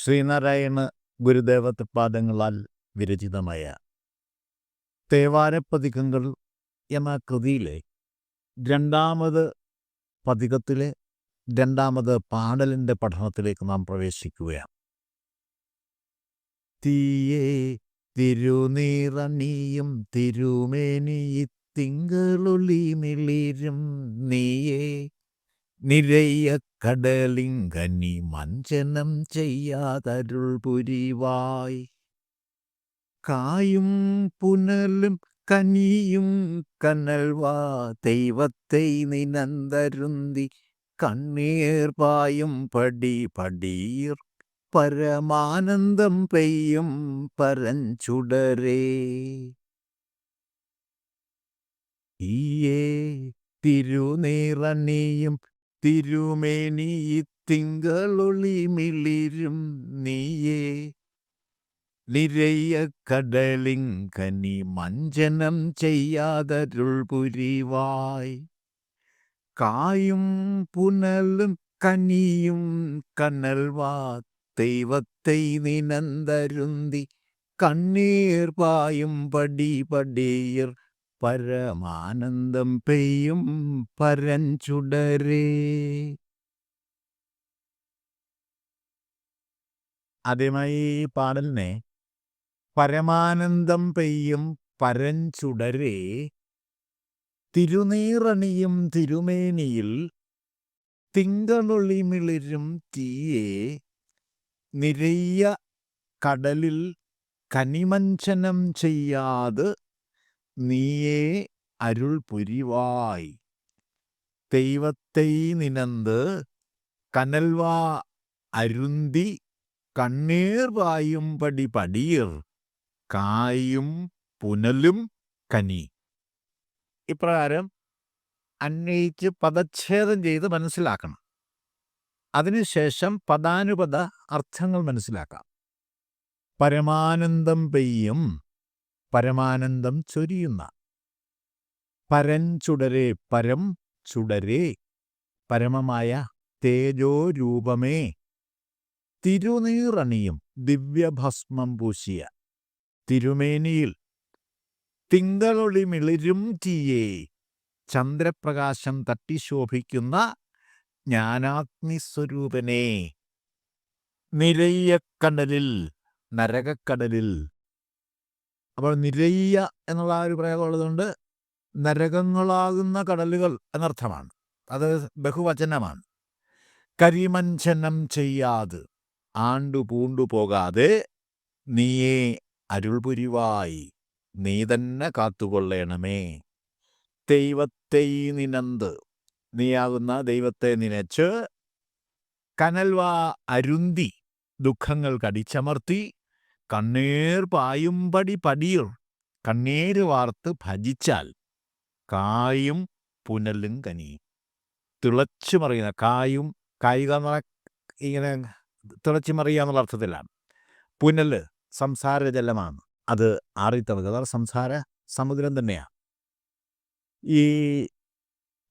ശ്രീനാരായണ ഗുരുദേവ തൃപ്പാദങ്ങളാൽ വിരചിതമായ തേവാരപ്പതികങ്ങൾ എന്ന കൃതിയിലെ രണ്ടാമത് പതികത്തിലെ രണ്ടാമത് പാടലിൻ്റെ പഠനത്തിലേക്ക് നാം പ്രവേശിക്കുകയാണ്. തീയേ തിരുനീറണിയും തിരുമേനി തിങ്കളൊളി മിളിരും നീയേ നിരയ കടലിങ്കനി മഞ്ചനം ചെയ്യാതരുൾ പുരിവായ് കായും പുനലും കനിയും കനൽവാ ദൈവത്തെ നിനന്തരുന്തി കണ്ണീർ പായും പടി പടീർ പരമാനന്ദം പെയ്യും പരഞ്ചുടരേ ഈയേ തിരുനീറണിയും തിരുമേനി തിങ്കളൊളി മിളിരും നീയേ നിരയ കടലിങ്കനി മഞ്ചനം ചെയ്യാതരുൾ പുരിവായ് കായും പുനലും കനിയും കനൽവാ ദൈവത്തെ നിനന്തരുന്തി കണ്ണീർ പായും പടി പടീർ പരമാനന്ദം പെയ്യും പരഞ്ചുടരേ. ആദ്യമായി ഈ പാടലിനെ പരമാനന്ദം പെയ്യും പരഞ്ചുടരേ തിരുനീറണിയും തിരുമേനിയിൽ തിങ്കളൊളി മിളിരും തീയേ നിരയ കടലിൽ കനിമഞ്ചനം ചെയ്യാത് നീയേ അരുൾ പുരിവായ് ദൈവത്തെ നിനന്ത് കനൽവാ അരുന്തി കണ്ണീർ പായും പടി പടീർ കായും പുനലും കനി. ഇപ്രകാരം അന്വയിച്ച് പദച്ഛേദം ചെയ്ത് മനസ്സിലാക്കണം. അതിനുശേഷം പദാനുപദ അർത്ഥങ്ങൾ മനസ്സിലാക്കാം. പരമാനന്ദം പെയ്യും, പരമാനന്ദം ചൊരിയുന്ന. പരഞ്ചുടരേ, പരം ചുടരേ, പരമമായ തേജോരൂപമേ. തിരുനീറണിയും, ദിവ്യഭസ്മം പൂശിയ തിരുമേനിയിൽ തിങ്കളൊളി മിളിരും തീയേ, ചന്ദ്രപ്രകാശം തട്ടിശോഭിക്കുന്ന ജ്ഞാനാഗ്നിസ്വരൂപനേ. നിരയ്യക്കടലിൽ, നരകക്കടലിൽ. അപ്പോൾ നിരയ്യ എന്നുള്ള ഒരു പ്രയോഗം ഉള്ളതുകൊണ്ട് നരകങ്ങളാകുന്ന കടലുകൾ എന്നർത്ഥമാണ്. അത് ബഹുവചനമാണ്. കരിമഞ്ചനം ചെയ്യാതെ, ആണ്ടു പൂണ്ടു പോകാതെ നീയേ അരുൾ പുരിവായി, നീ തന്നെ കാത്തുകൊള്ളണമേ. ദൈവത്തെ നിനന്ത്, നീയാകുന്ന ദൈവത്തെ നനച്ച്, കനൽവാ അരുന്തി, ദുഃഖങ്ങൾ കടിച്ചമർത്തി, കണ്ണീർ പായും പടി പടീർ, കണ്ണീര് വാർത്ത് ഭജിച്ചാൽ, കായും പുനലും കനിയും. തിളച്ചു മറിയുന്ന, കായും കായിക ഇങ്ങനെ തിളച്ചു മറിയുക എന്നുള്ള അർത്ഥത്തിലാണ്. പുനല് സംസാരജലമാണ്, അത് ആറിത്തവക, അതാണ് സംസാര സമുദ്രം തന്നെയാണ്. ഈ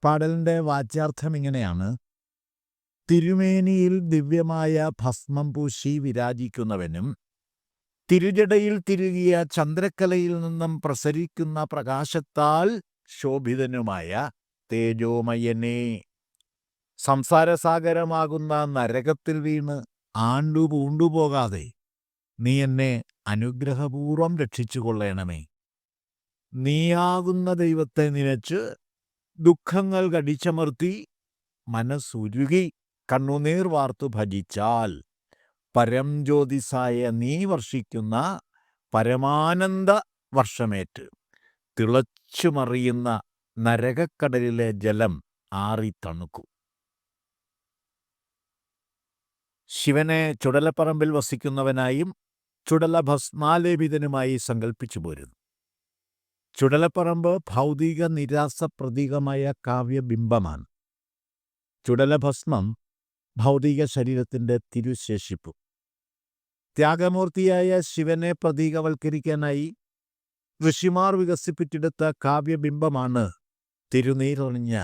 പാടലിൻ്റെ വാച്യാർത്ഥം ഇങ്ങനെയാണ്: തിരുമേനിയിൽ ദിവ്യമായ ഭസ്മം പൂശി വിരാജിക്കുന്നവനും തിരുജടയിൽ തിരുകിയ ചന്ദ്രക്കലയിൽ നിന്നും പ്രസരിക്കുന്ന പ്രകാശത്താൽ ശോഭിതനുമായ തേജോമയനേ. സംസാരസാഗരമാകുന്ന നരകത്തിൽ വീണ് ആണ്ടു പൂണ്ടുപോകാതെ നീ എന്നെ അനുഗ്രഹപൂർവം രക്ഷിച്ചുകൊള്ളണമേ. നീയാകുന്ന ദൈവത്തെ നനച്ച്, ദുഃഖങ്ങൾ കടിച്ചമർത്തി, മനസ്സുരുകി, കണ്ണുനീർ വാർത്തു ഭജിച്ചാൽ, പരംജ്യോതിസായ നീ വർഷിക്കുന്ന പരമാനന്ദ വർഷമേറ്റ് തിളച്ചു മറിയുന്ന നരകക്കടലിലെ ജലം ആറിത്തണുക്കും. ശിവനെ ചുടലപ്പറമ്പിൽ വസിക്കുന്നവനായും ചുടലഭസ്മാലേപിതനുമായി സങ്കല്പിച്ചു പോരുന്നു. ചുടലപ്പറമ്പ് ഭൗതിക നിരാസ പ്രതീകമായ കാവ്യബിംബമാണ്. ചുടലഭസ്മം ഭൗതിക ശരീരത്തിൻ്റെ തിരുശേഷിപ്പും. ത്യാഗമൂർത്തിയായ ശിവനെ പ്രതീകവൽക്കരിക്കാനായി ഋഷിമാർ വികസിപ്പിച്ചെടുത്ത കാവ്യബിംബമാണ് തിരുനീറണിഞ്ഞ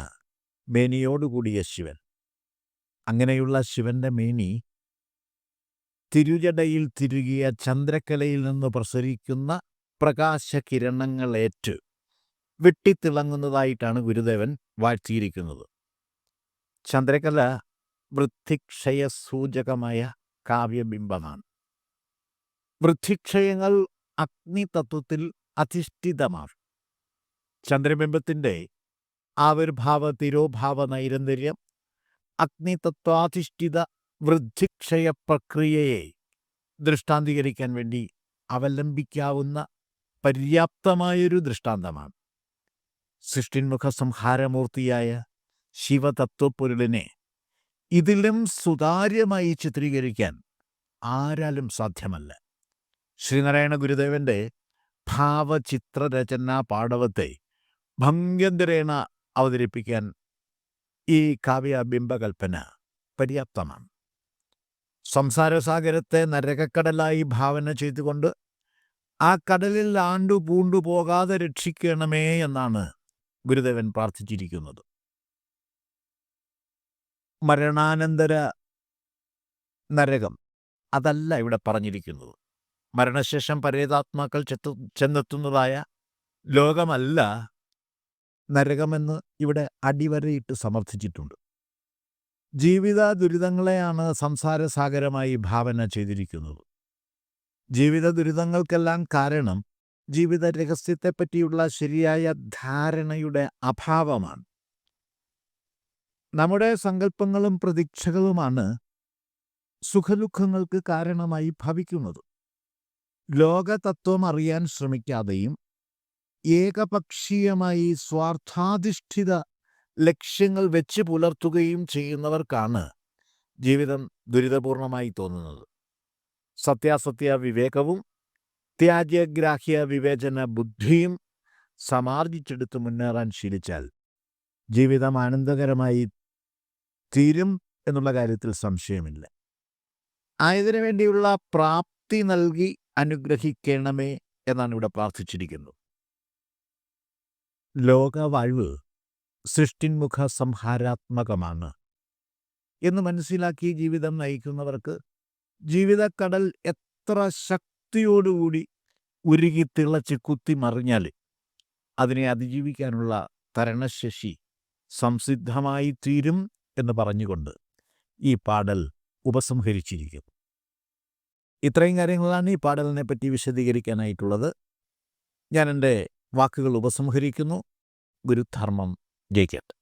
മേനിയോടുകൂടിയ ശിവൻ. അങ്ങനെയുള്ള ശിവന്റെ മേനി തിരുജടയിൽ തിരുകിയ ചന്ദ്രക്കലയിൽ നിന്ന് പ്രസരിക്കുന്ന പ്രകാശകിരണങ്ങളേറ്റ് വെട്ടിത്തിളങ്ങുന്നതായിട്ടാണ് ഗുരുദേവൻ വാഴ്ത്തിയിരിക്കുന്നത്. ചന്ദ്രകല വൃദ്ധിക്ഷയസൂചകമായ കാവ്യബിംബമാണ്. വൃദ്ധിക്ഷയങ്ങൾ അഗ്നിതത്വത്തിൽ അധിഷ്ഠിതമാണ്. ചന്ദ്രബിംബത്തിൻ്റെ ആവിർഭാവ തിരോഭാവ നൈരന്തര്യം അഗ്നിതത്വാധിഷ്ഠിത വൃദ്ധിക്ഷയ പ്രക്രിയയെ ദൃഷ്ടാന്തീകരിക്കാൻ വേണ്ടി അവലംബിക്കാവുന്ന പര്യാപ്തമായൊരു ദൃഷ്ടാന്തമാണ്. സൃഷ്ടിന്മുഖ സംഹാരമൂർത്തിയായ ശിവതത്വപ്പൊരുളിനെ ഇതിലും സുതാര്യമായി ചിത്രീകരിക്കാൻ ആരാലും സാധ്യമല്ല. ശ്രീനാരായണ ഗുരുദേവൻ്റെ ഭാവചിത്രരചനാ പാടവത്തെ ഭംഗ്യന്തരേണ അവതരിപ്പിക്കാൻ ഈ കാവ്യബിംബകൽപ്പന പര്യാപ്തമാണ്. സംസാരസാഗരത്തെ നരകക്കടലായി ഭാവന ചെയ്തുകൊണ്ട് ആ കടലിൽ പൂണ്ടുപോകാതെ രക്ഷിക്കണമേ എന്നാണ് ഗുരുദേവൻ പ്രാർത്ഥിച്ചിരിക്കുന്നത്. മരണാനന്തര നരകം അതല്ല ഇവിടെ പറഞ്ഞിരിക്കുന്നത്. മരണശേഷം പരേതാത്മാക്കൾ ചെന്നെത്തുന്നതായ ലോകമല്ല നരകമെന്ന് ഇവിടെ അടിവരയിട്ട് സമർത്ഥിച്ചിട്ടുണ്ട്. ജീവിത ദുരിതങ്ങളെയാണ് സംസാരസാഗരമായി ഭാവന ചെയ്തിരിക്കുന്നത്. ജീവിത ദുരിതങ്ങൾക്കെല്ലാം കാരണം ജീവിത രഹസ്യത്തെപ്പറ്റിയുള്ള ശരിയായ ധാരണയുടെ അഭാവമാണ്. നമ്മുടെ സങ്കല്പങ്ങളും പ്രതീക്ഷകളുമാണ് സുഖദുഃഖങ്ങൾക്ക് കാരണമായി ഭവിക്കുന്നത്. ലോകതത്വം അറിയാൻ ശ്രമിക്കാതെയും ഏകപക്ഷീയമായി സ്വാർത്ഥാധിഷ്ഠിത ലക്ഷ്യങ്ങൾ വെച്ച് പുലർത്തുകയും ചെയ്യുന്നവർക്കാണ് ജീവിതം ദുരിതപൂർണമായി തോന്നുന്നത്. സത്യാസത്യ വിവേകവും ത്യാജ്യഗ്രാഹ്യ വിവേചന ബുദ്ധിയും സമാർജിച്ചെടുത്ത് മുന്നേറാൻ ശീലിച്ചാൽ ജീവിതം ആനന്ദകരമായി തീരും എന്നുള്ള കാര്യത്തിൽ സംശയമില്ല. ആയതിനു വേണ്ടിയുള്ള പ്രാപ്തി നൽകി അനുഗ്രഹിക്കണമേ എന്നാണ് ഇവിടെ പ്രാർത്ഥിച്ചിരിക്കുന്നത്. ലോകവാഴ്വ് സൃഷ്ടിന്മുഖ സംഹാരാത്മകമാണ് എന്ന് മനസ്സിലാക്കി ജീവിതം നയിക്കുന്നവർക്ക് ജീവിതക്കടൽ എത്ര ശക്തിയോടുകൂടി ഉരുകി തിളച്ച് കുത്തിമറിഞ്ഞാൽ അതിനെ അതിജീവിക്കാനുള്ള തരണശേഷി സംസിദ്ധമായി തീരും എന്ന് പറഞ്ഞുകൊണ്ട് ഈ പാടൽ ഉപസംഹരിച്ചിരിക്കുന്നു. ഇത്രയും കാര്യങ്ങളാണ് ഈ പാടലിനെ പറ്റി വിശദീകരിക്കാനായിട്ടുള്ളത്. ഞാൻ എൻ്റെ വാക്കുകൾ ഉപസംഹരിക്കുന്നു. ഗുരുധർമ്മം ജയിക്കട്ടെ.